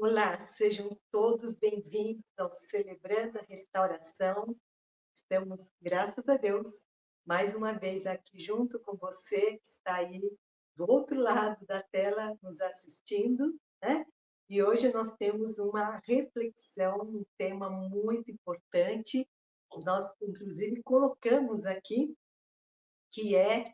Olá, sejam todos bem-vindos ao Celebrando a Restauração. Estamos, graças a Deus, mais uma vez aqui junto com você que está aí do outro lado da tela nos assistindo, né? E hoje nós temos uma reflexão, um tema muito importante, que nós inclusive colocamos aqui, que é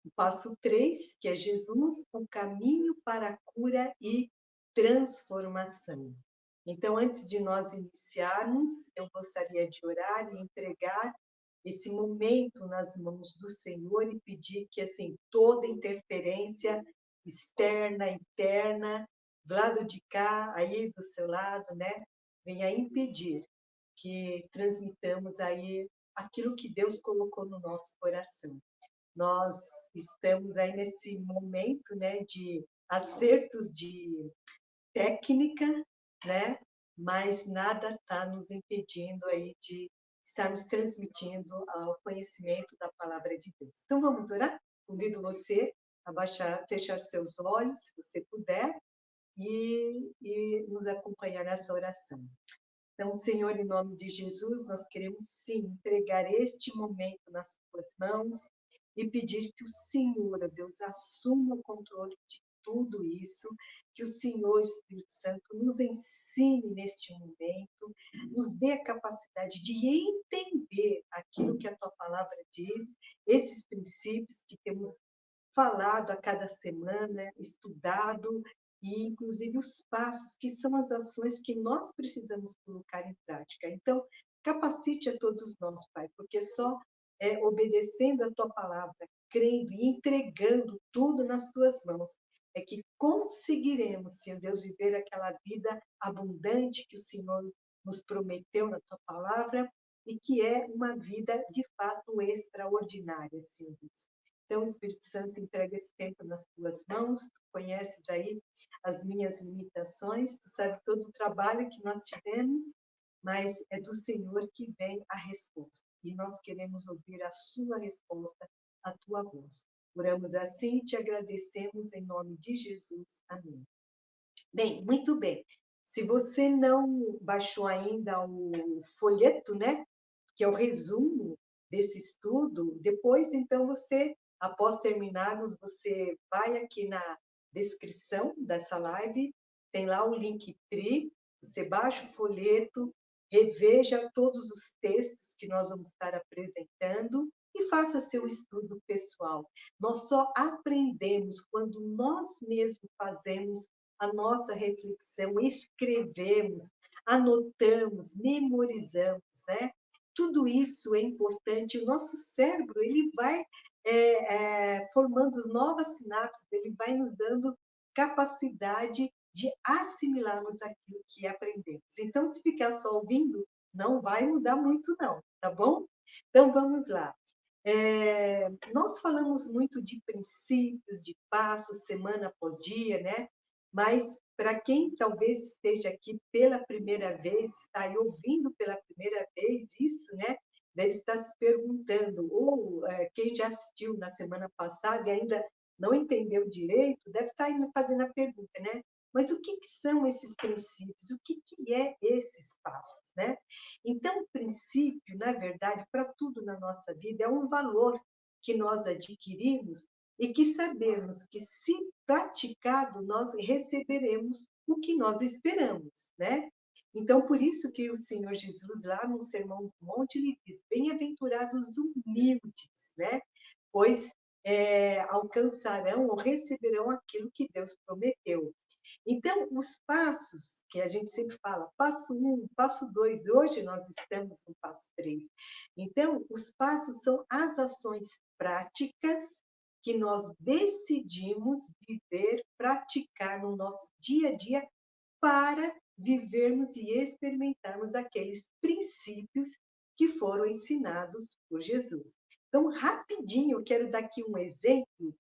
o passo 3, que é Jesus, o caminho para a cura e transformação. Então, antes de nós iniciarmos, eu gostaria de orar e entregar esse momento nas mãos do Senhor e pedir que, assim, toda interferência externa, interna, do lado de cá, aí do seu lado, né, venha impedir que transmitamos aí aquilo que Deus colocou no nosso coração. Nós estamos aí nesse momento, né, de acertos de técnica, né, mas nada está nos impedindo aí de estarmos transmitindo o conhecimento da palavra de Deus. Então vamos orar? Convido você a fechar seus olhos, se você puder, e nos acompanhar nessa oração. Então, Senhor, em nome de Jesus, nós queremos sim entregar este momento nas tuas mãos e pedir que o Senhor, ó Deus, assuma o controle de tudo isso, que o Senhor, Espírito Santo, nos ensine neste momento, nos dê a capacidade de entender aquilo que a tua palavra diz, esses princípios que temos falado a cada semana, estudado, e inclusive os passos, que são as ações que nós precisamos colocar em prática. Então, capacite a todos nós, Pai, porque só obedecendo a tua palavra, crendo e entregando tudo nas tuas mãos, é que conseguiremos, Senhor Deus, viver aquela vida abundante que o Senhor nos prometeu na tua palavra e que é uma vida de fato extraordinária, Senhor Deus. Então, Espírito Santo, entrega esse tempo nas tuas mãos, tu conheces aí as minhas limitações, tu sabe todo o trabalho que nós tivemos, mas é do Senhor que vem a resposta. E nós queremos ouvir a sua resposta, a tua voz. Oramos assim e te agradecemos em nome de Jesus. Amém. Bem, muito bem. Se você não baixou ainda o folheto, né, que é o resumo desse estudo, depois, então, você, após terminarmos, você vai aqui na descrição dessa live, tem lá o Linktree, você baixa o folheto, reveja todos os textos que nós vamos estar apresentando e faça seu estudo pessoal. Nós só aprendemos quando nós mesmos fazemos a nossa reflexão, escrevemos, anotamos, memorizamos, né? Tudo isso é importante. O nosso cérebro ele vai formando novas sinapses, ele vai nos dando capacidade de assimilarmos aquilo que aprendemos. Então, se ficar só ouvindo, não vai mudar muito, não, tá bom? Então, vamos lá. Nós falamos muito de princípios, de passos, semana após dia, né? Mas para quem talvez esteja aqui pela primeira vez, está aí ouvindo pela primeira vez isso, né? Deve estar se perguntando, ou quem já assistiu na semana passada e ainda não entendeu direito, deve estar indo fazendo a pergunta, né? Mas o que são esses princípios? O que é esses passos, né? Então, o princípio, na verdade, para tudo na nossa vida, é um valor que nós adquirimos e que sabemos que, se praticado, nós receberemos o que nós esperamos, né? Então, por isso que o Senhor Jesus, lá no Sermão do Monte, ele diz, bem-aventurados humildes, né? Pois alcançarão ou receberão aquilo que Deus prometeu. Então, os passos que a gente sempre fala, passo 1, passo 2, hoje nós estamos no passo 3. Então, os passos são as ações práticas que nós decidimos viver, praticar no nosso dia a dia para vivermos e experimentarmos aqueles princípios que foram ensinados por Jesus. Então, rapidinho, eu quero dar aqui um exemplo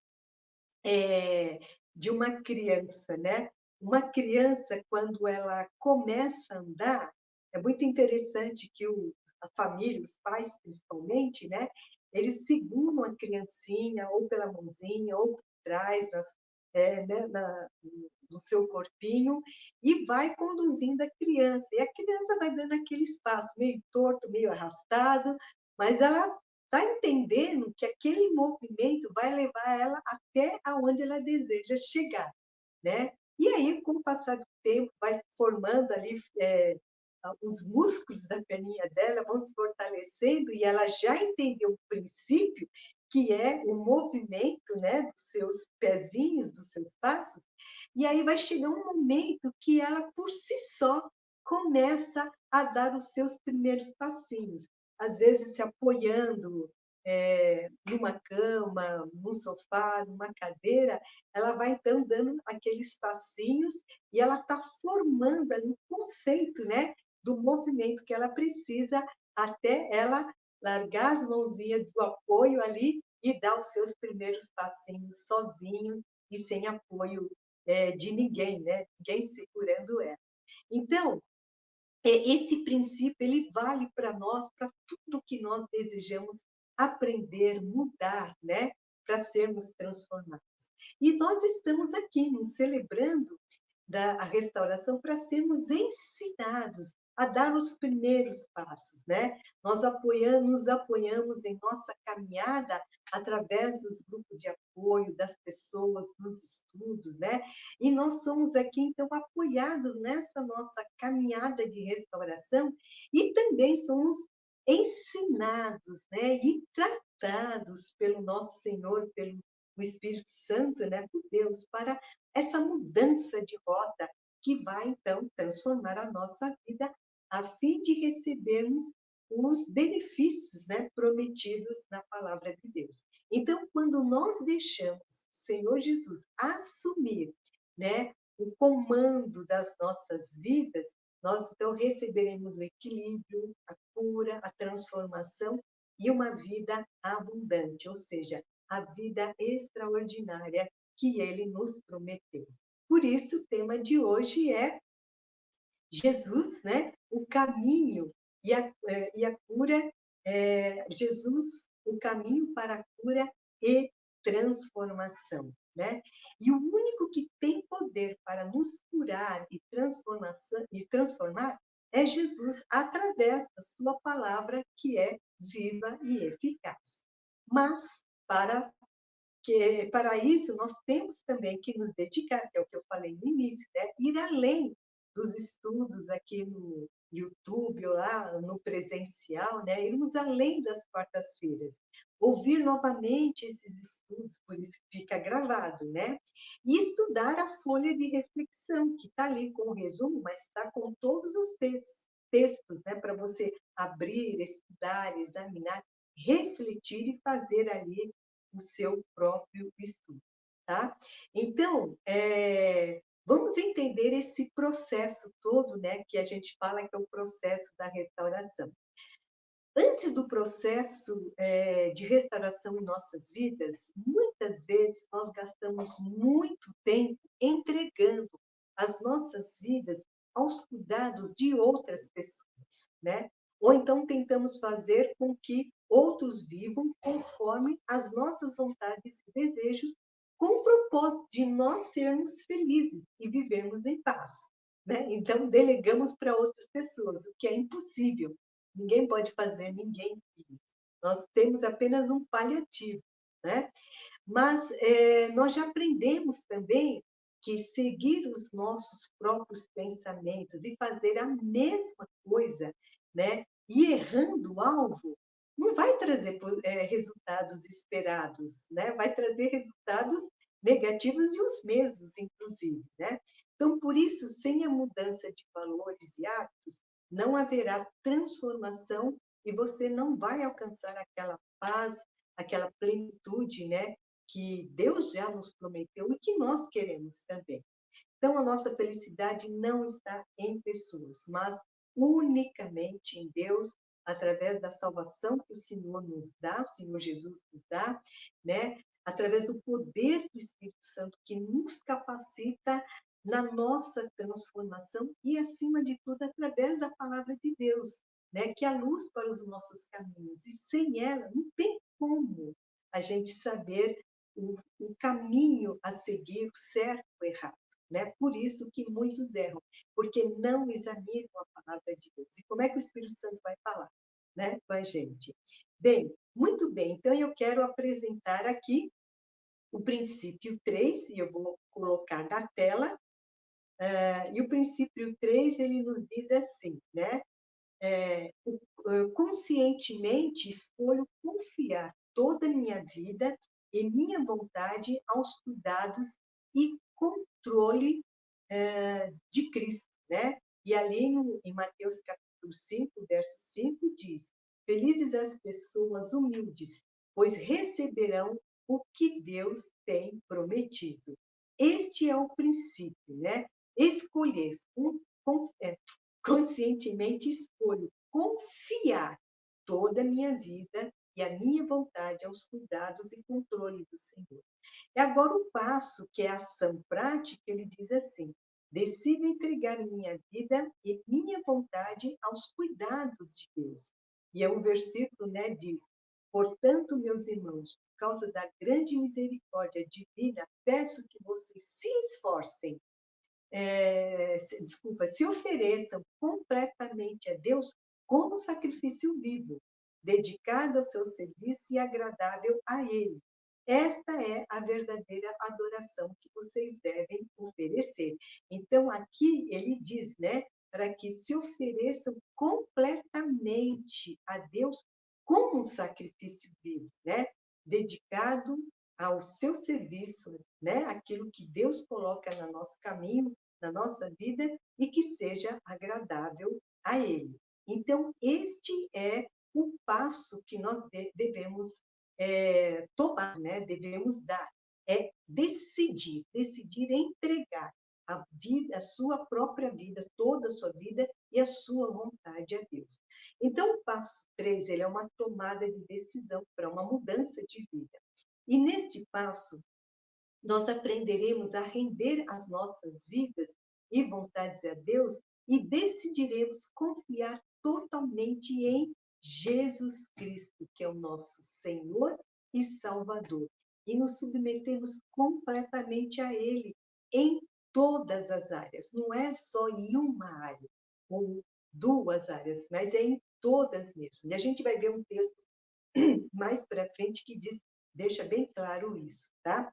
de uma criança, né? Uma criança, quando ela começa a andar, é muito interessante que a família, os pais principalmente, né? Eles seguram a criancinha ou pela mãozinha ou por trás, né, no seu corpinho, e vai conduzindo a criança. E a criança vai dando aquele espaço, meio torto, meio arrastado, mas ela está entendendo que aquele movimento vai levar ela até aonde ela deseja chegar, né? E aí, com o passar do tempo, vai formando ali os músculos da perninha dela, vão se fortalecendo, e ela já entendeu o princípio, que é o movimento, né, dos seus pezinhos, dos seus passos, e aí vai chegar um momento que ela, por si só, começa a dar os seus primeiros passinhos, às vezes se apoiando numa cama, num sofá, numa cadeira, ela vai então dando aqueles passinhos e ela está formando ali um conceito, né, do movimento que ela precisa até ela largar as mãozinhas do apoio ali e dar os seus primeiros passinhos sozinho e sem apoio de ninguém, né? Ninguém segurando ela. Então, esse princípio ele vale para nós, para tudo que nós desejamos aprender, mudar, né? Para sermos transformados. E nós estamos aqui nos celebrando a restauração para sermos ensinados a dar os primeiros passos, né? Nós nos apoiamos em nossa caminhada através dos grupos de apoio, das pessoas, dos estudos, né? E nós somos aqui, então, apoiados nessa nossa caminhada de restauração e também somos ensinados, né? E tratados pelo nosso Senhor, pelo o Espírito Santo, né? Por Deus, para essa mudança de rota que vai, então, transformar a nossa vida a fim de recebermos os benefícios, né, prometidos na palavra de Deus. Então, quando nós deixamos o Senhor Jesus assumir, né, o comando das nossas vidas, nós então receberemos o equilíbrio, a cura, a transformação e uma vida abundante, ou seja, a vida extraordinária que ele nos prometeu. Por isso, o tema de hoje é Jesus, né? O caminho e a cura, Jesus, o caminho para a cura e transformação, né? E o único que tem poder para nos curar e transformar é Jesus, através da sua palavra, que é viva e eficaz. Mas, para isso, nós temos também que nos dedicar, que é o que eu falei no início, né? Ir além dos estudos aqui no YouTube ou lá no presencial, né? Irmos além das quartas-feiras, ouvir novamente esses estudos, por isso fica gravado, né? E estudar a folha de reflexão, que está ali com o resumo, mas está com todos os textos, né? Para você abrir, estudar, examinar, refletir e fazer ali o seu próprio estudo, tá? Então, vamos entender esse processo todo, né, que a gente fala que é o processo da restauração. Antes do processo de restauração em nossas vidas, muitas vezes nós gastamos muito tempo entregando as nossas vidas aos cuidados de outras pessoas, né? Ou então tentamos fazer com que outros vivam conforme as nossas vontades e desejos, com o propósito de nós sermos felizes e vivermos em paz, né? Então delegamos para outras pessoas, o que é impossível. Ninguém pode fazer ninguém feliz. Nós temos apenas um paliativo, né? Mas nós já aprendemos também que seguir os nossos próprios pensamentos e fazer a mesma coisa, né? E errando o alvo, não vai trazer resultados esperados, né? Vai trazer resultados negativos e os mesmos, inclusive, né? Então, por isso, sem a mudança de valores e hábitos, não haverá transformação e você não vai alcançar aquela paz, aquela plenitude, né, que Deus já nos prometeu e que nós queremos também. Então, a nossa felicidade não está em pessoas, mas unicamente em Deus, através da salvação que o Senhor nos dá, o Senhor Jesus nos dá, né? Através do poder do Espírito Santo que nos capacita na nossa transformação e, acima de tudo, através da palavra de Deus, né? Que é a luz para os nossos caminhos. E sem ela, não tem como a gente saber o caminho a seguir, o certo ou errado. Né? Por isso que muitos erram, porque não examinam a palavra de Deus. E como é que o Espírito Santo vai falar, né, com a gente? Bem, muito bem, então eu quero apresentar aqui o princípio 3, e eu vou colocar na tela, e o princípio 3, ele nos diz assim, né? Conscientemente escolho confiar toda a minha vida e minha vontade aos cuidados e controle de Cristo, né? E ali em Mateus capítulo 5, verso 5, diz: Felizes as pessoas humildes, pois receberão o que Deus tem prometido. Este é o princípio, né? Escolher, conscientemente escolho confiar toda a minha vida e a minha vontade aos cuidados e controle do Senhor. E agora o passo, que é a ação prática, ele diz assim: decido entregar minha vida e minha vontade aos cuidados de Deus. E é um versículo, né, diz: portanto, meus irmãos, por causa da grande misericórdia divina, peço que vocês se esforcem, se ofereçam completamente a Deus como sacrifício vivo, dedicado ao seu serviço e agradável a Ele. Esta é a verdadeira adoração que vocês devem oferecer. Então, aqui ele diz, né, para que se ofereçam completamente a Deus como um sacrifício vivo, né, dedicado ao seu serviço, né, aquilo que Deus coloca no nosso caminho, na nossa vida, e que seja agradável a Ele. Então, este é o passo que nós devemos tomar, né? Devemos dar. É decidir entregar a vida, a sua própria vida, toda a sua vida e a sua vontade a Deus. Então, o passo 3, ele é uma tomada de decisão para uma mudança de vida. E neste passo, nós aprenderemos a render as nossas vidas e vontades a Deus e decidiremos confiar totalmente em Jesus Cristo, que é o nosso Senhor e Salvador, e nos submetemos completamente a Ele em todas as áreas. Não é só em uma área ou duas áreas, mas é em todas mesmo. E a gente vai ver um texto mais para frente que diz, deixa bem claro isso, tá?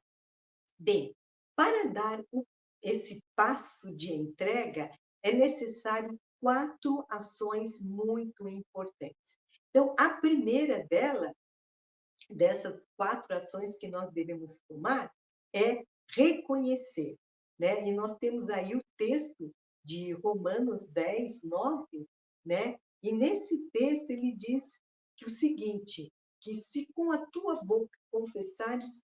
Bem, para dar esse passo de entrega, é necessário 4 ações muito importantes. Então, a primeira dessas 4 ações que nós devemos tomar, é reconhecer, né? E nós temos aí o texto de Romanos 10, 9, né? E nesse texto ele diz que o seguinte, que se com a tua boca confessares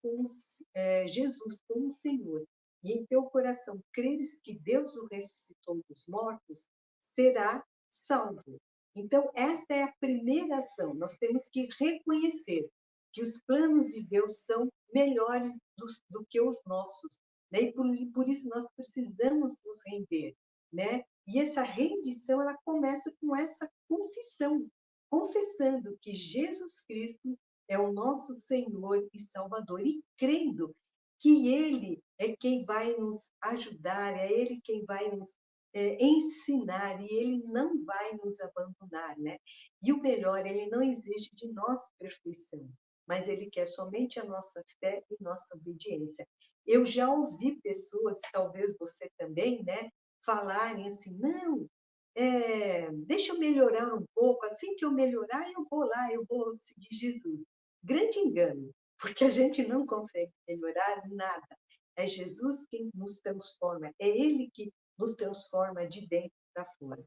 Jesus como Senhor, e em teu coração creres que Deus o ressuscitou dos mortos, será salvo. Então, esta é a primeira ação. Nós temos que reconhecer que os planos de Deus são melhores do que os nossos, né? E por isso nós precisamos nos render, né? E essa rendição, ela começa com essa confissão, confessando que Jesus Cristo é o nosso Senhor e Salvador, e crendo que Ele é quem vai nos ajudar, é Ele quem vai nos ensinar, e Ele não vai nos abandonar, né? E o melhor, Ele não exige de nós perfeição, mas Ele quer somente a nossa fé e nossa obediência. Eu já ouvi pessoas, talvez você também, né, falarem assim, não, deixa eu melhorar um pouco, assim que eu melhorar, eu vou lá, eu vou seguir Jesus. Grande engano, porque a gente não consegue melhorar nada. É Jesus quem nos transforma, é Ele que nos transforma de dentro para fora.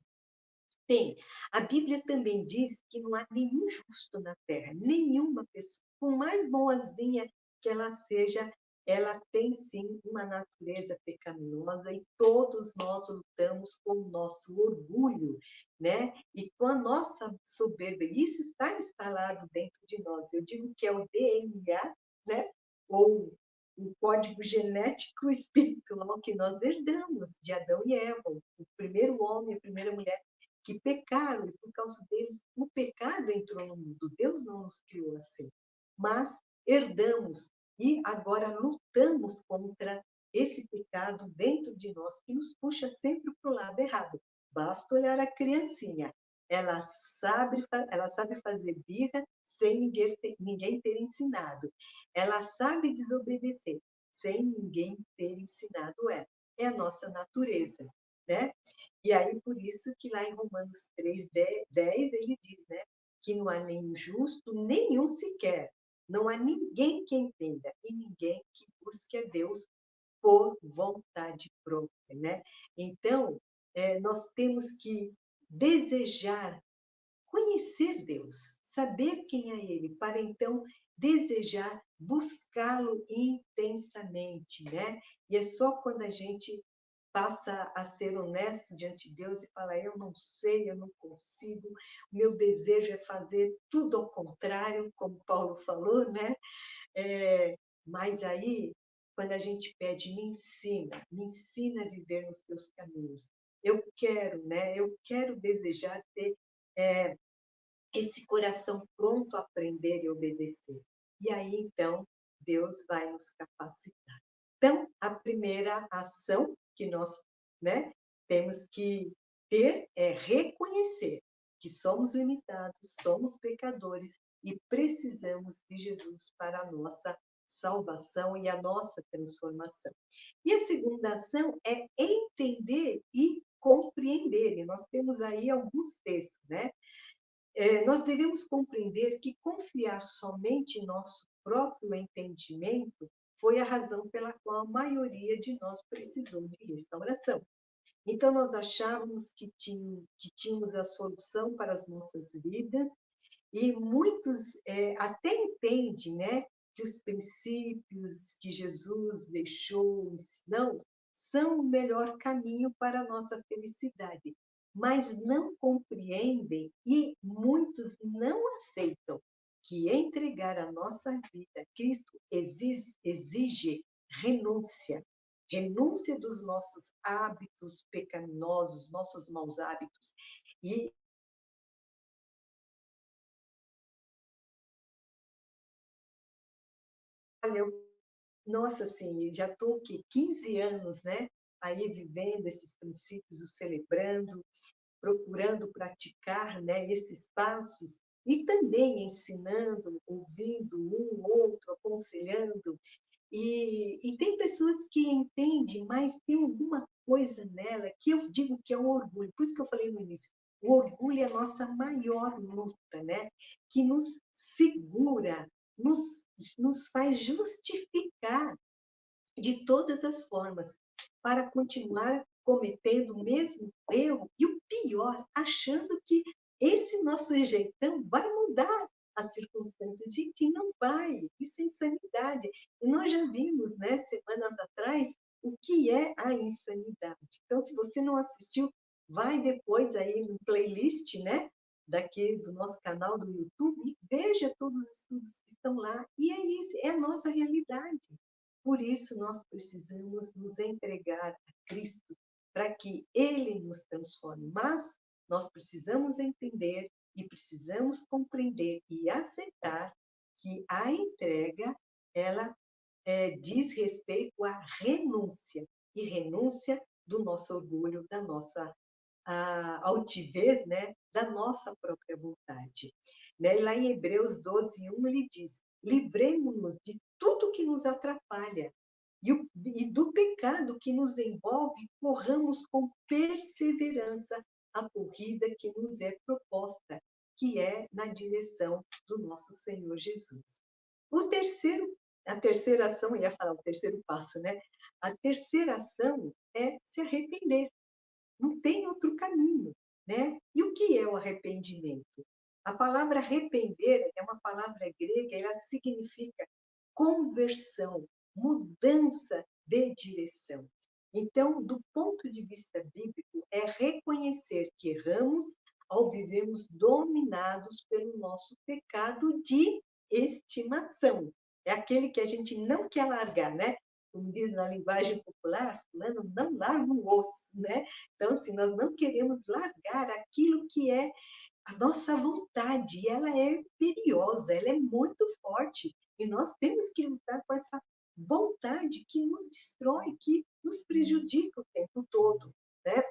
Bem, a Bíblia também diz que não há nenhum justo na terra, nenhuma pessoa, por mais boazinha que ela seja, ela tem sim uma natureza pecaminosa e todos nós lutamos com o nosso orgulho, né? E com a nossa soberba. Isso está instalado dentro de nós. Eu digo que é o DNA, né? Ou o código genético espiritual que nós herdamos de Adão e Eva, o primeiro homem, a primeira mulher que pecaram, e por causa deles o pecado entrou no mundo. Deus não nos criou assim, mas herdamos e agora lutamos contra esse pecado dentro de nós, que nos puxa sempre para o lado errado. Basta olhar a criancinha. Ela sabe fazer birra sem ninguém ter ensinado. Ela sabe desobedecer sem ninguém ter ensinado ela. É a nossa natureza, né? E aí, por isso que lá em Romanos 3:10, ele diz, né? Que não há nenhum justo, nenhum sequer. Não há ninguém que entenda e ninguém que busque a Deus por vontade própria, né? Então, nós temos que desejar conhecer Deus, saber quem é Ele, para então desejar buscá-lo intensamente, né? E é só quando a gente passa a ser honesto diante de Deus e fala, eu não sei, eu não consigo, o meu desejo é fazer tudo ao contrário, como Paulo falou, né? É, mas aí, quando a gente pede, me ensina a viver nos teus caminhos. Eu quero, né? Eu quero desejar ter esse coração pronto a aprender e obedecer. E aí, então, Deus vai nos capacitar. Então, a primeira ação que nós, né, temos que ter é reconhecer que somos limitados, somos pecadores e precisamos de Jesus para a nossa salvação e a nossa transformação. E a segunda ação é entender e compreender. E nós temos aí alguns textos, né? Nós devemos compreender que confiar somente em nosso próprio entendimento foi a razão pela qual a maioria de nós precisou de restauração. Então, nós achávamos que tínhamos a solução para as nossas vidas, e muitos até entendem, né, que os princípios que Jesus deixou, ensinou, são o melhor caminho para a nossa felicidade, mas não compreendem e muitos não aceitam que entregar a nossa vida a Cristo exige renúncia. Renúncia dos nossos hábitos pecaminosos, nossos maus hábitos. E olha, nossa, assim, já estou aqui 15 anos, né? Aí vivendo esses princípios, o celebrando, procurando praticar, né, esses passos e também ensinando, ouvindo um outro, aconselhando. E tem pessoas que entendem, mas tem alguma coisa nela que eu digo que é o orgulho. Por isso que eu falei no início, o orgulho é a nossa maior luta, né? Que nos segura, nos faz justificar de todas as formas, para continuar cometendo o mesmo erro e o pior, achando que esse nosso jeitão vai mudar as circunstâncias. Gente, não vai. Isso é insanidade. E nós já vimos, né, semanas atrás, o que é a insanidade. Então, se você não assistiu, vai depois aí no playlist, né, daqui do nosso canal do YouTube e veja todos os estudos que estão lá. E é isso, é a nossa realidade. Por isso, nós precisamos nos entregar a Cristo para que Ele nos transforme. Mas nós precisamos entender e precisamos compreender e aceitar que a entrega, ela diz respeito à renúncia. E renúncia do nosso orgulho, da nossa altivez, né? Da nossa própria vontade. Né? E lá em Hebreus 12:1, ele diz, livremos-nos de tudo que nos atrapalha e do pecado que nos envolve, corramos com perseverança a corrida que nos é proposta, que é na direção do nosso Senhor Jesus. O terceiro, a terceira ação, eu ia falar o terceiro passo, né? A terceira ação é se arrepender. Não tem outro caminho, né? E o que é o arrependimento? A palavra arrepender é uma palavra grega, ela significa conversão, mudança de direção. Então, do ponto de vista bíblico, é reconhecer que erramos ao vivermos dominados pelo nosso pecado de estimação. É aquele que a gente não quer largar, né? Como diz na linguagem popular, fulano não larga o osso, né? Então, assim, nós não queremos largar aquilo que é a nossa vontade, e ela é imperiosa, ela é muito forte. E nós temos que lutar com essa vontade que nos destrói, que nos prejudica o tempo todo, né?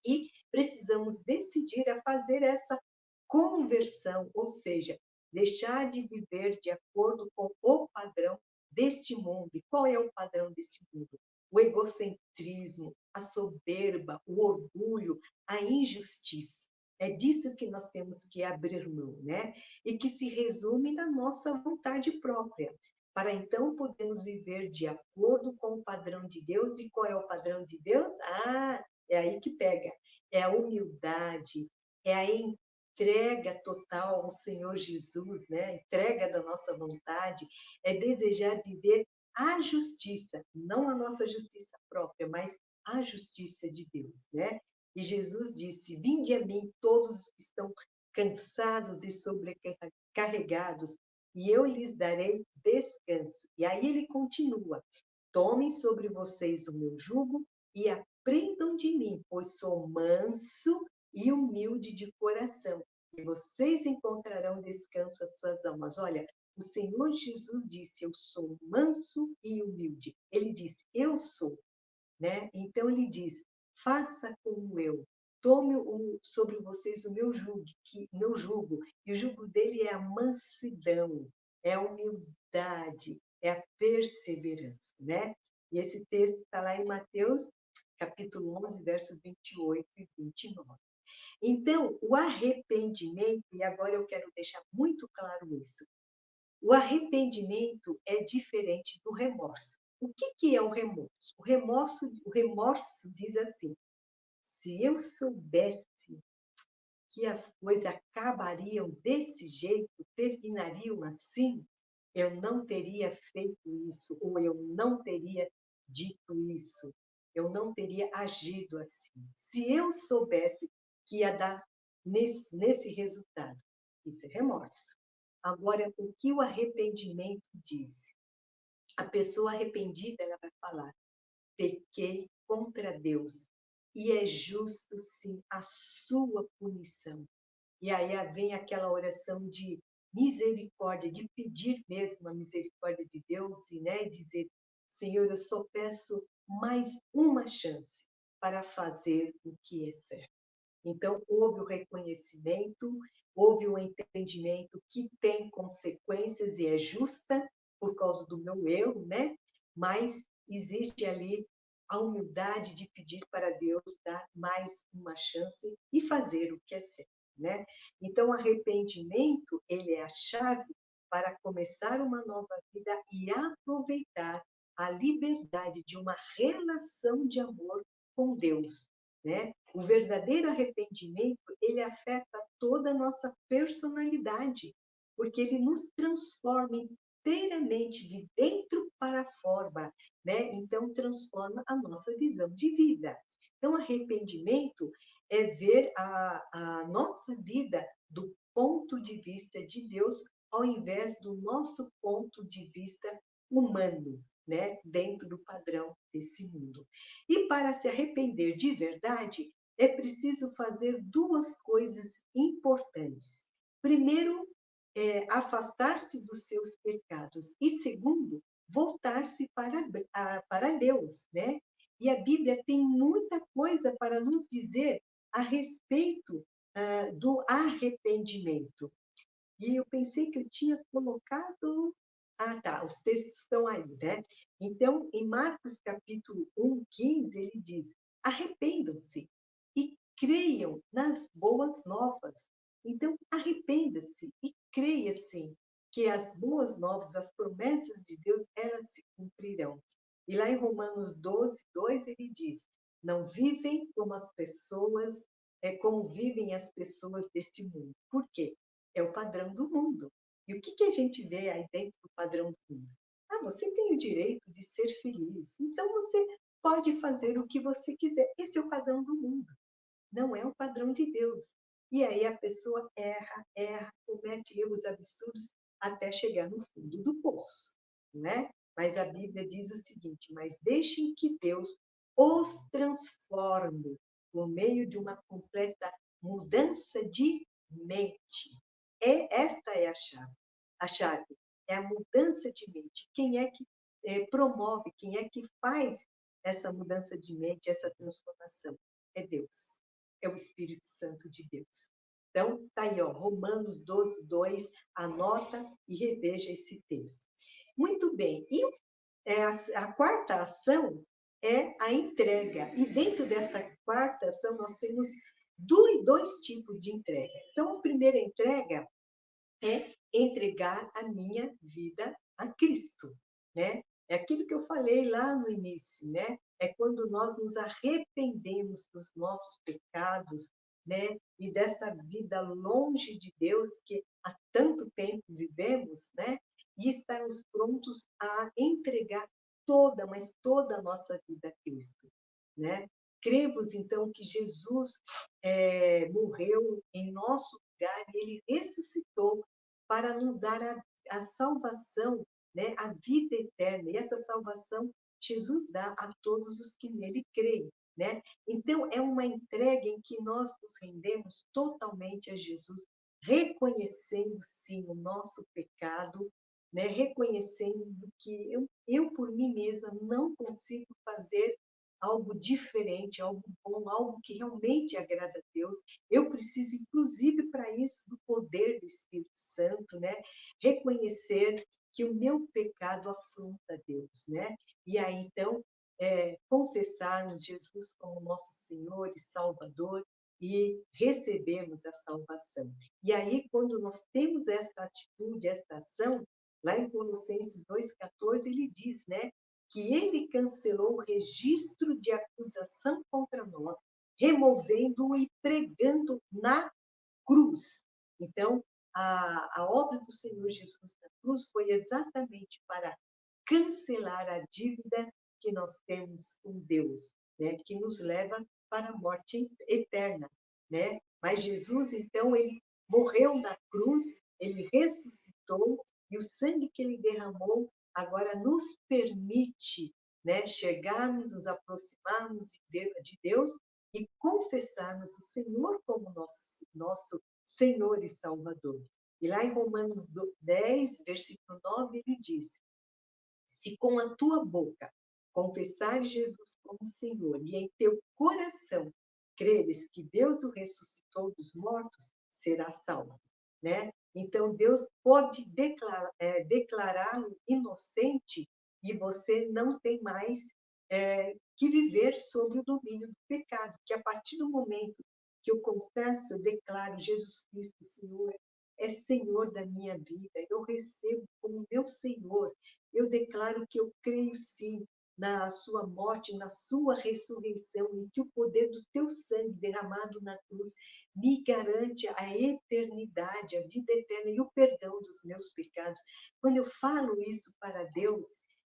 E precisamos decidir a fazer essa conversão, ou seja, deixar de viver de acordo com o padrão deste mundo. E qual é o padrão deste mundo? O egocentrismo, a soberba, o orgulho, a injustiça. É disso que nós temos que abrir mão, né? E que se resume na nossa vontade própria, para então podermos viver de acordo com o padrão de Deus. E qual é o padrão de Deus? É aí que pega. É a humildade, é a entrega total ao Senhor Jesus, né? A entrega da nossa vontade, é desejar viver a justiça, não a nossa justiça própria, mas a justiça de Deus, né? E Jesus disse: vinde a mim todos os que estão cansados e sobrecarregados, e eu lhes darei descanso. E aí ele continua: tomem sobre vocês o meu jugo e aprendam de mim, pois sou manso e humilde de coração, e vocês encontrarão descanso às suas almas. Olha, o Senhor Jesus disse: eu sou manso e humilde. Ele disse: eu sou, né? Então ele diz: faça como eu. Tome sobre vocês o meu jugo, e o jugo dele é a mansidão, é a humildade, é a perseverança, né? E esse texto está lá em Mateus, capítulo 11, versos 28 e 29. Então, o arrependimento, e agora eu quero deixar muito claro isso, o arrependimento é diferente do remorso. O que é o remorso? O remorso diz assim: se eu soubesse que as coisas acabariam desse jeito, terminariam assim, eu não teria feito isso, ou eu não teria dito isso, eu não teria agido assim. Se eu soubesse que ia dar nesse resultado, isso é remorso. Agora, o que o arrependimento diz? A pessoa arrependida, ela vai falar: pequei contra Deus, e é justo, sim, a sua punição. E aí vem aquela oração de misericórdia, de pedir mesmo a misericórdia de Deus, e, né, dizer: Senhor, eu só peço mais uma chance para fazer o que é certo. Então, houve o reconhecimento, houve o entendimento que tem consequências e é justa por causa do meu erro, né? Mas existe ali a humildade de pedir para Deus dar mais uma chance e fazer o que é certo, né? Então, o arrependimento, ele é a chave para começar uma nova vida e aproveitar a liberdade de uma relação de amor com Deus, né? O verdadeiro arrependimento, ele afeta toda a nossa personalidade, porque ele nos transforma inteiramente de dentro para fora, né? Então, transforma a nossa visão de vida. Então, arrependimento é ver a nossa vida do ponto de vista de Deus, ao invés do nosso ponto de vista humano, né? Dentro do padrão desse mundo. E para se arrepender de verdade, é preciso fazer duas coisas importantes. Primeiro, afastar-se dos seus pecados. E segundo, voltar-se para Deus, né? E a Bíblia tem muita coisa para nos dizer a respeito do arrependimento. E eu pensei que eu tinha colocado. Ah, tá, os textos estão aí, né? Então, em Marcos capítulo 1, 15, ele diz: arrependam-se e creiam nas boas novas. Então, arrependa-se e creia, sim, que as boas novas, as promessas de Deus, elas se cumprirão. E lá em Romanos 12, 2, ele diz: não vivem como as pessoas, como vivem as pessoas deste mundo. Por quê? É o padrão do mundo. E o que a gente vê aí dentro do padrão do mundo? Ah, você tem o direito de ser feliz, então você pode fazer o que você quiser. Esse é o padrão do mundo, não é o padrão de Deus. E aí a pessoa erra, comete erros absurdos até chegar no fundo do poço, não é? Mas a Bíblia diz o seguinte: mas deixem que Deus os transforme por meio de uma completa mudança de mente. Esta é a chave. A chave. é a mudança de mente. Quem é que promove, quem é que faz essa mudança de mente, essa transformação? É Deus, é o Espírito Santo de Deus. Então, tá aí, ó, Romanos 12, 2, anota e reveja esse texto. Muito bem, e a quarta ação é a entrega. E dentro dessa quarta ação, nós temos dois tipos de entrega. Então, a primeira entrega é entregar a minha vida a Cristo, né? É aquilo que eu falei lá no início, né? É quando nós nos arrependemos dos nossos pecados, né? E dessa vida longe de Deus que há tanto tempo vivemos, né? E estarmos prontos a entregar toda, mas toda a nossa vida a Cristo, né? Cremos, então, que Jesus morreu em nosso lugar e ele ressuscitou para nos dar a salvação, né? A vida eterna. E essa salvação Jesus dá a todos os que nele creem, né? Então, é uma entrega em que nós nos rendemos totalmente a Jesus, reconhecendo, sim, o nosso pecado, né? Reconhecendo que eu, por mim mesma, não consigo fazer algo diferente, algo bom, algo que realmente agrada a Deus. Eu preciso, inclusive, para isso, do poder do Espírito Santo, né? Reconhecer que o meu pecado afronta Deus, né? E aí, então, confessarmos Jesus como nosso Senhor e Salvador e recebemos a salvação. E aí, quando nós temos esta atitude, esta ação, lá em Colossenses 2,14, ele diz, né? Que ele cancelou o registro de acusação contra nós, removendo-o e pregando na cruz. Então, a obra do Senhor Jesus na cruz foi exatamente para cancelar a dívida que nós temos com Deus, né? Que nos leva para a morte eterna, né? Mas Jesus, então, ele morreu na cruz, ele ressuscitou, e o sangue que ele derramou agora nos permite, né, chegarmos, nos aproximarmos de Deus e confessarmos o Senhor como nosso Senhor e Salvador. E lá em Romanos 10, versículo 9, ele diz: se com a tua boca confessares Jesus como Senhor e em teu coração creres que Deus o ressuscitou dos mortos, serás salvo, né? Então, Deus pode declará-lo inocente e você não tem mais que viver sob o domínio do pecado, que a partir do momento que eu confesso, eu declaro Jesus Cristo, Senhor, é Senhor da minha vida, eu recebo como meu Senhor, eu declaro que eu creio sim na sua morte, na sua ressurreição, e que o poder do teu sangue derramado na cruz me garante a eternidade, a vida eterna e o perdão dos meus pecados. Quando eu falo isso para Deus,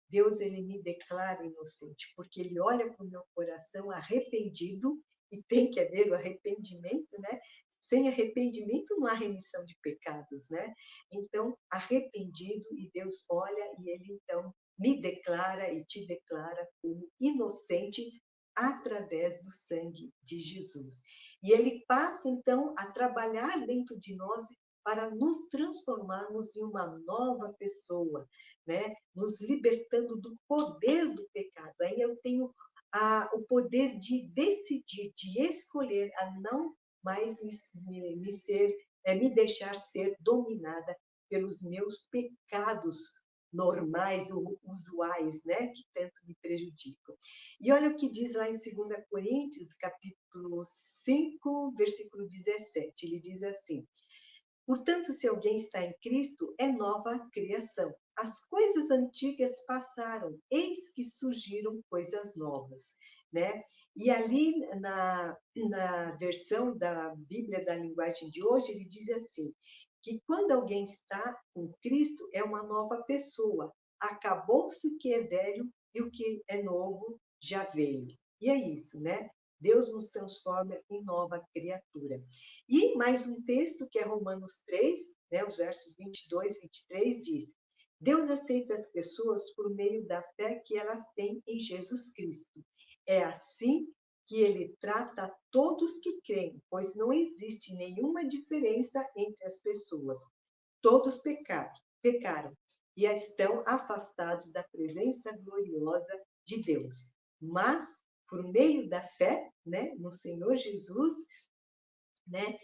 Deus ele me declara inocente, porque ele olha para o meu coração arrependido, e tem que haver o arrependimento, né? Sem arrependimento não há remissão de pecados, né? Então, arrependido, e Deus olha e ele então me declara e te declara como inocente através do sangue de Jesus. E ele passa então a trabalhar dentro de nós para nos transformarmos em uma nova pessoa, né? Nos libertando do poder do pecado. Aí eu tenho o poder de decidir, de escolher a não mais me deixar ser dominada pelos meus pecados normais, usuais, né, que tanto me prejudicam. E olha o que diz lá em 2 Coríntios, capítulo 5, versículo 17. Ele diz assim: portanto, se alguém está em Cristo, é nova criação. As coisas antigas passaram, eis que surgiram coisas novas, né? E ali na versão da Bíblia da linguagem de hoje, ele diz assim, que quando alguém está com Cristo, é uma nova pessoa. Acabou-se o que é velho e o que é novo já veio. E é isso, né? Deus nos transforma em nova criatura. E mais um texto, que é Romanos 3, né, os versos 22 e 23, diz: Deus aceita as pessoas por meio da fé que elas têm em Jesus Cristo. É assim que ele trata todos que creem, pois não existe nenhuma diferença entre as pessoas. Todos pecaram e estão afastados da presença gloriosa de Deus. Mas, por meio da fé, né, no Senhor Jesus, né,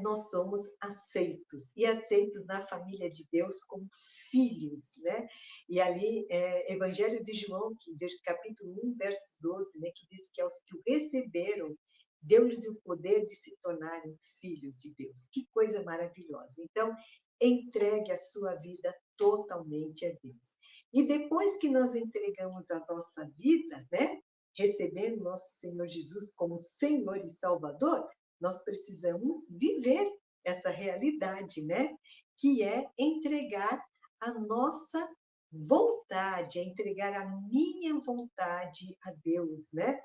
nós somos aceitos, e aceitos na família de Deus como filhos, né? E ali, Evangelho de João, capítulo 1, verso 12, né, que diz que aos que o receberam, deu-lhes o poder de se tornarem filhos de Deus. Que coisa maravilhosa. Então, entregue a sua vida totalmente a Deus. E depois que nós entregamos a nossa vida, né, recebendo nosso Senhor Jesus como Senhor e Salvador, nós precisamos viver essa realidade, né? Que é entregar a nossa vontade, é entregar a minha vontade a Deus, né?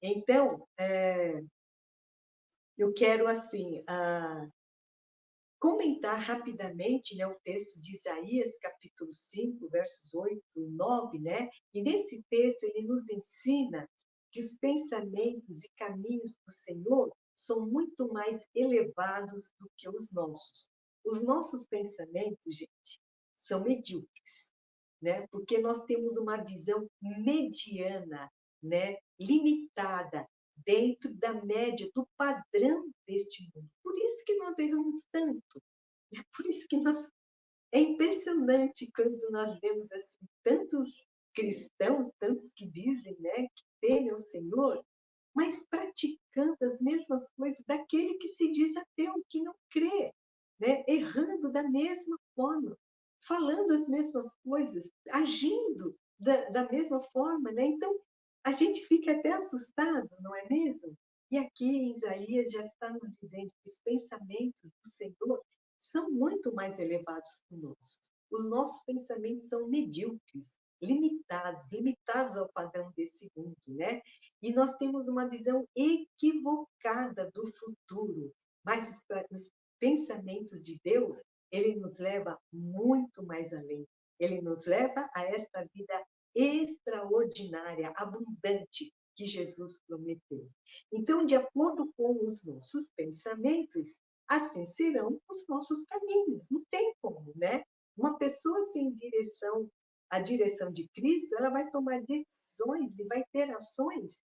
Então, eu quero, assim, comentar rapidamente, né, o texto de Isaías, capítulo 5, versos 8 e 9, né? E nesse texto ele nos ensina que os pensamentos e caminhos do Senhor são muito mais elevados do que os nossos. Os nossos pensamentos, gente, são medíocres, né? Porque nós temos uma visão mediana, né? Limitada, dentro da média, do padrão deste mundo. Por isso que nós erramos tanto. É por isso que nós... É impressionante quando nós vemos assim, tantos cristãos, tantos que dizem, né, que temem o Senhor, mas praticando as mesmas coisas daquele que se diz ateu, que não crê, né? Errando da mesma forma, falando as mesmas coisas, agindo da mesma forma, né? Então, a gente fica até assustado, não é mesmo? E aqui em Isaías já está nos dizendo que os pensamentos do Senhor são muito mais elevados que os nossos. Os nossos pensamentos são medíocres, limitados ao padrão desse mundo, né? E nós temos uma visão equivocada do futuro, mas os pensamentos de Deus, ele nos leva muito mais além. Ele nos leva a esta vida extraordinária, abundante, que Jesus prometeu. Então, de acordo com os nossos pensamentos, assim serão os nossos caminhos. Não tem como, né? Uma pessoa sem direção, a direção de Cristo, ela vai tomar decisões e vai ter ações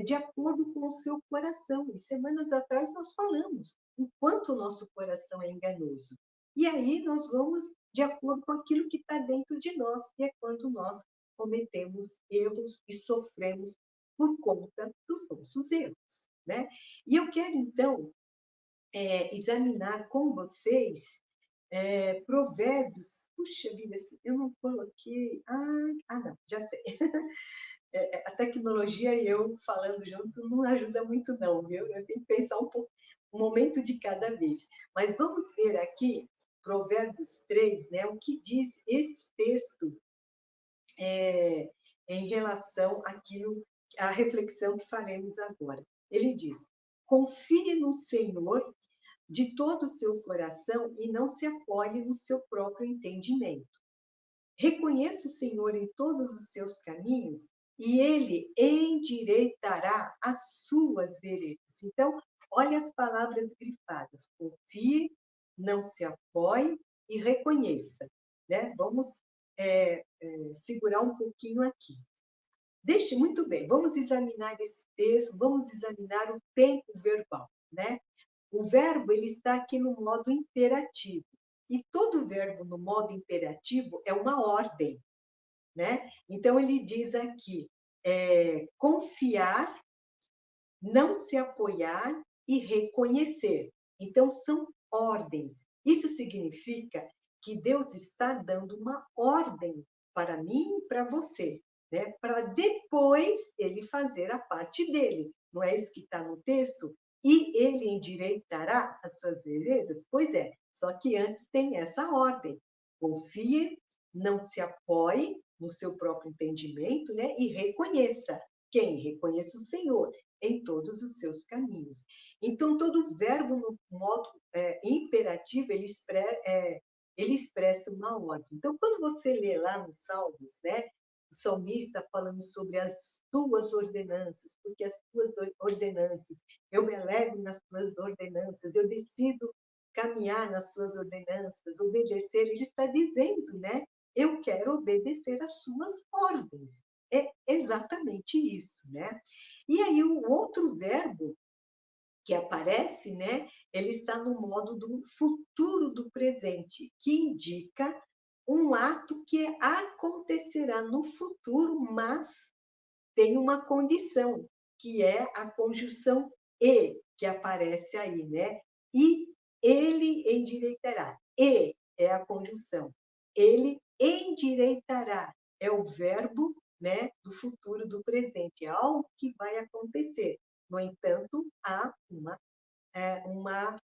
de acordo com o seu coração. E semanas atrás nós falamos o quanto o nosso coração é enganoso. E aí nós vamos de acordo com aquilo que está dentro de nós, que é quando nós cometemos erros e sofremos por conta dos nossos erros, né? E eu quero, então, examinar com vocês Provérbios. Puxa vida, eu não coloquei... não, já sei. A tecnologia e eu falando junto não ajuda muito não, viu? Eu tenho que pensar um pouco, um momento de cada vez. Mas vamos ver aqui, Provérbios 3, né, o que diz esse texto em relação à reflexão que faremos agora. Ele diz: confie no Senhor de todo o seu coração e não se apoie no seu próprio entendimento. Reconheça o Senhor em todos os seus caminhos e ele endireitará as suas veredas. Então, olha as palavras grifadas: confie, não se apoie e reconheça, né? Vamos segurar um pouquinho aqui. Deixe muito bem, vamos examinar esse texto, vamos examinar o tempo verbal, né? O verbo ele está aqui no modo imperativo. E todo verbo no modo imperativo é uma ordem, né? Então, ele diz aqui, confiar, não se apoiar e reconhecer. Então, são ordens. Isso significa que Deus está dando uma ordem para mim e para você, né? Para depois ele fazer a parte dele. Não é isso que está no texto? E ele endireitará as suas veredas? Pois é, só que antes tem essa ordem. Confie, não se apoie no seu próprio entendimento, né? E reconheça. Quem? Reconheça o Senhor em todos os seus caminhos. Então, todo verbo no modo imperativo, ele expressa uma ordem. Então, quando você lê lá nos Salmos, né? O salmista falando sobre as tuas ordenanças, porque as tuas ordenanças, eu me alegro nas tuas ordenanças, eu decido caminhar nas suas ordenanças, obedecer, ele está dizendo, né? eu quero obedecer às suas ordens. É exatamente isso, né? E aí o outro verbo que aparece, né, ele está no modo do futuro do presente, que indica um ato que acontecerá no futuro, mas tem uma condição, que é a conjunção e, que aparece aí, né? E ele endireitará. E é a conjunção. Ele endireitará. É o verbo, né, do futuro do presente. É algo que vai acontecer. No entanto, há uma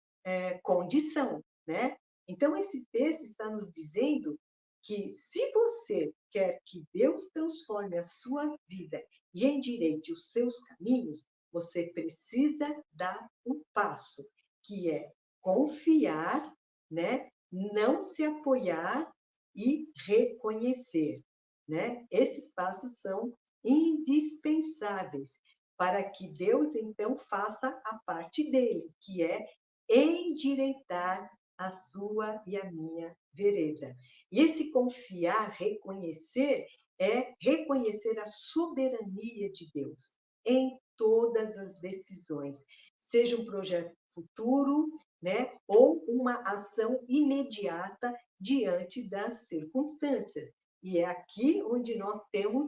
condição, né? Então, esse texto está nos dizendo que se você quer que Deus transforme a sua vida e endireite os seus caminhos, você precisa dar um passo, que é confiar, né? Não se apoiar e reconhecer, né? Esses passos são indispensáveis para que Deus, então, faça a parte dele, que é endireitar a sua e a minha vereda. E esse confiar, reconhecer, é reconhecer a soberania de Deus em todas as decisões, seja um projeto futuro, né, ou uma ação imediata diante das circunstâncias. E é aqui onde nós temos,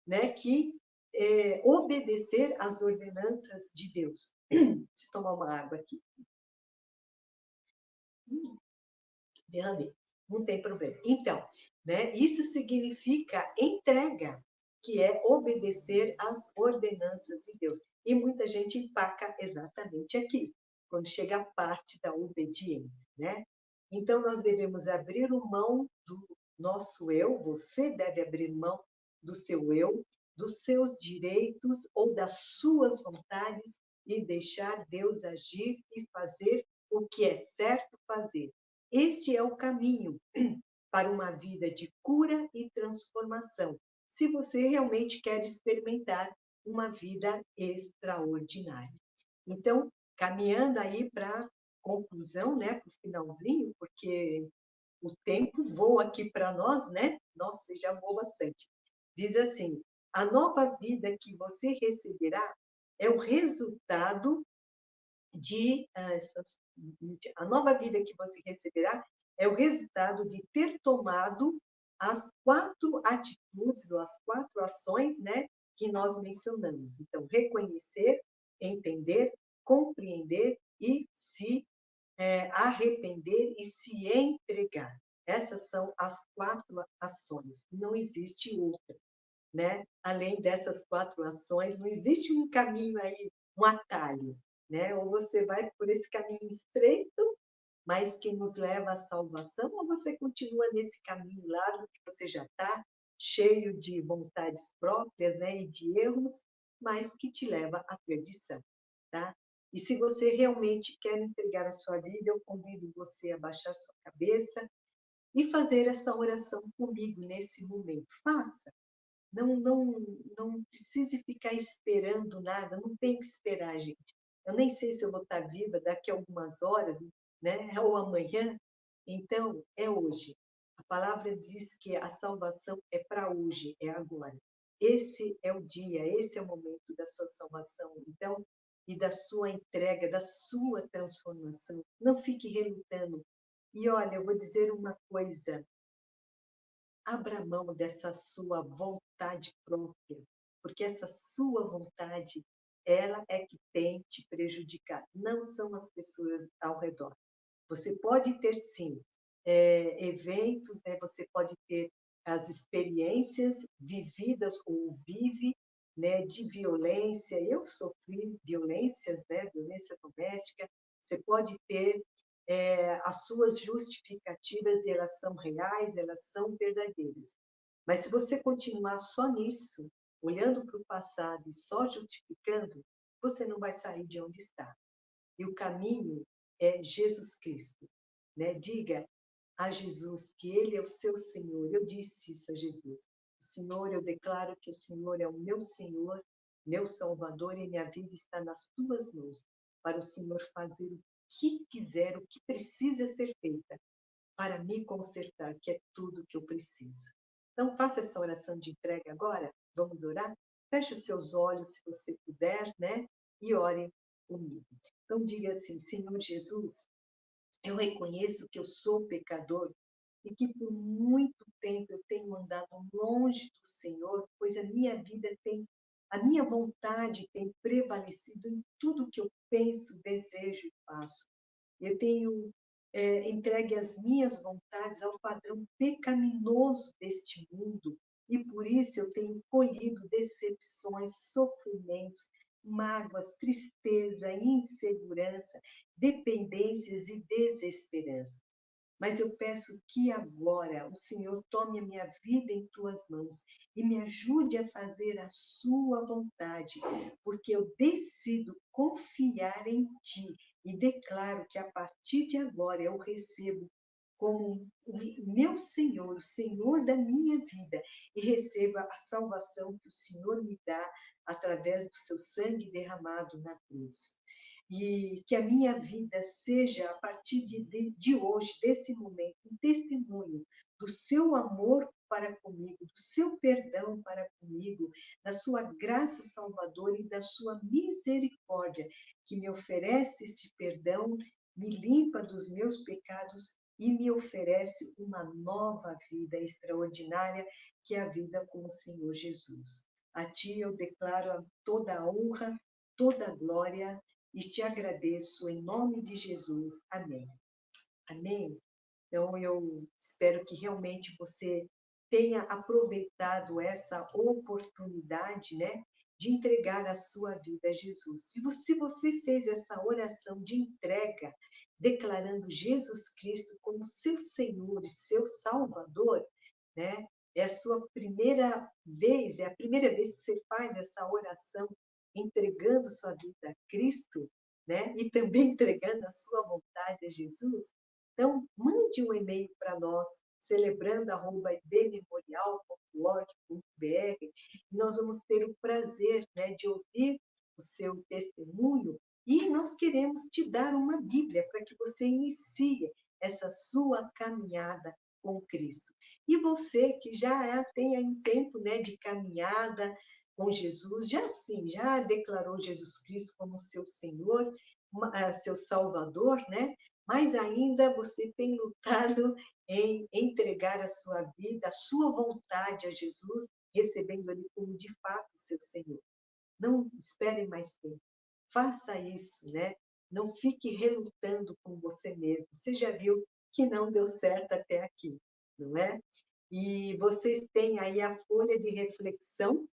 né, que obedecer às ordenanças de Deus. Deixa eu tomar uma água aqui. Derramei. Não tem problema. Então, né, isso significa entrega, que é obedecer às ordenanças de Deus. E muita gente empaca exatamente aqui, quando chega a parte da obediência, né? Então, nós devemos abrir mão do nosso eu, você deve abrir mão do seu eu, dos seus direitos ou das suas vontades e deixar Deus agir e fazer o que é certo fazer. Este é o caminho para uma vida de cura e transformação, se você realmente quer experimentar uma vida extraordinária. Então, caminhando aí para a conclusão, né, para o finalzinho, porque o tempo voa aqui para nós, né? Nossa, já voa bastante. Diz assim: a nova vida que você receberá é o resultado de a nova vida que você receberá é o resultado de ter tomado as 4 atitudes ou as 4 ações, né, que nós mencionamos. Então, reconhecer, entender, compreender e se arrepender e se entregar. Essas são as 4 ações. Não existe outra, né? Além dessas 4 ações, não existe um caminho aí, um atalho, né? Ou você vai por esse caminho estreito, mas que nos leva à salvação, ou você continua nesse caminho largo que você já está, cheio de vontades próprias, né? E de erros, mas que te leva à perdição, tá? E se você realmente quer entregar a sua vida, eu convido você a baixar sua cabeça e fazer essa oração comigo nesse momento. Faça. Não precise ficar esperando nada, não tem que esperar, gente. Eu nem sei se eu vou estar viva daqui a algumas horas, né? Ou amanhã. Então, é hoje. A palavra diz que a salvação é para hoje, é agora. Esse é o dia, esse é o momento da sua salvação. Então, e da sua entrega, da sua transformação. Não fique relutando. E olha, eu vou dizer uma coisa, abra mão dessa sua vontade própria, porque essa sua vontade, ela é que tem te prejudicado, não são as pessoas ao redor. Você pode ter, sim, eventos, né? Você pode ter as experiências vividas ou vive, né, de violência. Eu sofri violências, né, violência doméstica. Você pode ter as suas justificativas, e elas são reais, elas são verdadeiras. Mas se você continuar só nisso, olhando para o passado e só justificando, você não vai sair de onde está. E o caminho é Jesus Cristo, né? Diga a Jesus que Ele é o seu Senhor. Eu disse isso a Jesus. O Senhor, eu declaro que o Senhor é o meu Senhor, meu Salvador, e minha vida está nas tuas mãos, para o Senhor fazer o que quiser, o que precisa ser feito, para me consertar, que é tudo que eu preciso. Então, faça essa oração de entrega agora. Vamos orar? Feche os seus olhos, se você puder, né? E ore comigo. Então, diga assim: Senhor Jesus, eu reconheço que eu sou pecador e que por muito tempo eu tenho andado longe do Senhor, pois a minha vontade tem prevalecido em tudo que eu penso, desejo e faço. Eu tenho entregue as minhas vontades ao padrão pecaminoso deste mundo e por isso eu tenho colhido decepções, sofrimentos, mágoas, tristeza, insegurança, dependências e desesperança. Mas eu peço que agora o Senhor tome a minha vida em tuas mãos e me ajude a fazer a sua vontade, porque eu decido confiar em ti e declaro que a partir de agora eu recebo como o meu Senhor, o Senhor da minha vida, e receba a salvação que o Senhor me dá através do seu sangue derramado na cruz. E que a minha vida seja, a partir de hoje, desse momento, um testemunho do seu amor para comigo, do seu perdão para comigo, da sua graça salvadora e da sua misericórdia, que me oferece esse perdão, me limpa dos meus pecados e me oferece uma nova vida extraordinária, que é a vida com o Senhor Jesus. A ti eu declaro toda a honra, toda a glória, e te agradeço em nome de Jesus. Amém. Amém? Então, eu espero que realmente você tenha aproveitado essa oportunidade, né, de entregar a sua vida a Jesus. Se você fez essa oração de entrega, declarando Jesus Cristo como seu Senhor e seu Salvador, né, é a sua primeira vez, é a primeira vez que você faz essa oração entregando sua vida a Cristo, né, e também entregando a sua vontade a Jesus. Então, mande um e-mail para nós, celebrando@idmemorial.org.br, e nós vamos ter o prazer, né, de ouvir o seu testemunho, e nós queremos te dar uma Bíblia para que você inicie essa sua caminhada com Cristo. E você que já tem aí um tempo, né, de caminhada com Jesus, já sim, já declarou Jesus Cristo como seu Senhor, seu Salvador, né? Mas ainda você tem lutado em entregar a sua vida, a sua vontade a Jesus, recebendo Ele como de fato o seu Senhor. Não espere mais tempo. Faça isso, né? Não fique relutando com você mesmo. Você já viu que não deu certo até aqui, não é? E vocês têm aí a folha de reflexão.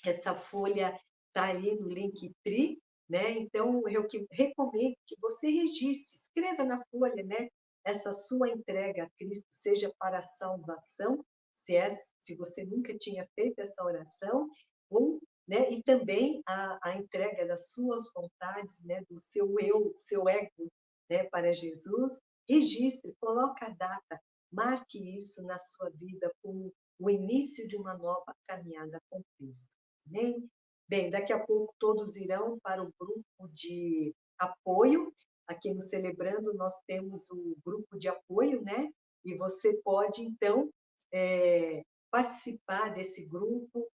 Essa folha está ali no Linktree, né? Então, eu recomendo que você registre, escreva na folha, né? Essa sua entrega a Cristo, seja para a salvação, se você nunca tinha feito essa oração, ou, né? E também a entrega das suas vontades, né? Do seu eu, seu ego, né? Para Jesus. Registre, coloque a data, marque isso na sua vida como o início de uma nova caminhada com Cristo. Amém? Bem, daqui a pouco todos irão para o grupo de apoio. Aqui no Celebrando nós temos o grupo de apoio, né? E você pode, então, participar desse grupo,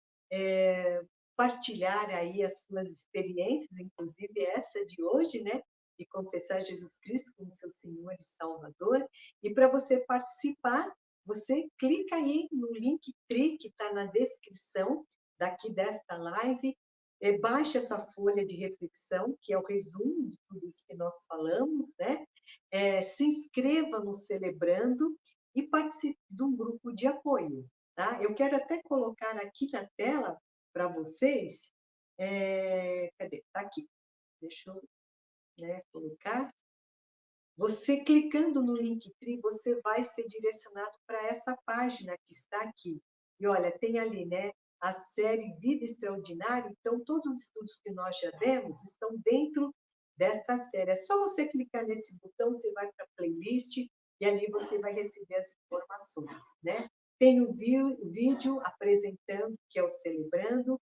partilhar aí as suas experiências, inclusive essa de hoje, né? De confessar Jesus Cristo como seu Senhor e Salvador. E para você participar, você clica aí no Linktree que está na descrição daqui desta live, baixe essa folha de reflexão, que é o resumo de tudo isso que nós falamos, né? Se inscreva no Celebrando e participe de um grupo de apoio, tá? Eu quero até colocar aqui na tela para vocês, cadê? Está aqui. Deixa eu, né, colocar. Você clicando no Linktree, você vai ser direcionado para essa página que está aqui. E olha, tem ali, né, a série Vida Extraordinária. Então, todos os estudos que nós já demos estão dentro desta série. É só você clicar nesse botão, você vai para a playlist e ali você vai receber as informações, né? Tem o vídeo apresentando, que é o Celebrando.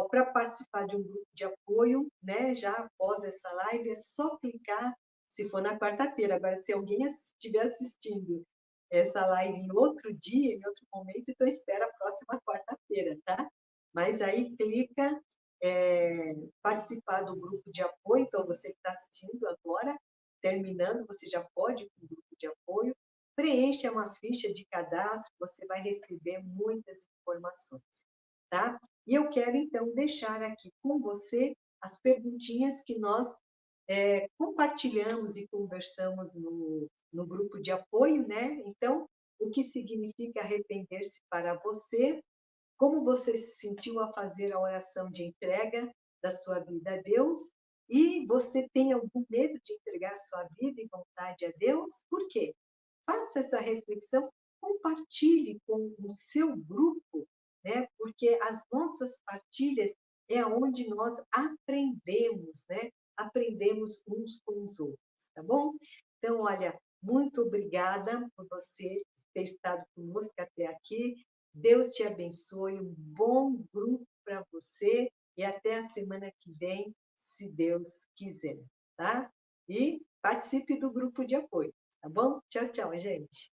Para participar de um grupo de apoio, né, já após essa live, é só clicar, se for na quarta-feira. Agora, se alguém estiver assistindo essa live em outro dia, em outro momento, então espera a próxima quarta-feira, tá? Mas aí clica, participar do grupo de apoio, então você que está assistindo agora, terminando, você já pode ir para o grupo de apoio, preencha uma ficha de cadastro, você vai receber muitas informações, tá? E eu quero, então, deixar aqui com você as perguntinhas que nós compartilhamos e conversamos no grupo de apoio, né? Então, o que significa arrepender-se para você? Como você se sentiu a fazer a oração de entrega da sua vida a Deus? E você tem algum medo de entregar sua vida e vontade a Deus? Por quê? Faça essa reflexão, compartilhe com o seu grupo, né? Porque as nossas partilhas é onde nós aprendemos, né? Aprendemos uns com os outros, tá bom? Então, olha, muito obrigada por você ter estado conosco até aqui. Deus te abençoe, um bom grupo para você e até a semana que vem, se Deus quiser, tá? E participe do grupo de apoio. Tá bom? Tchau, tchau, gente.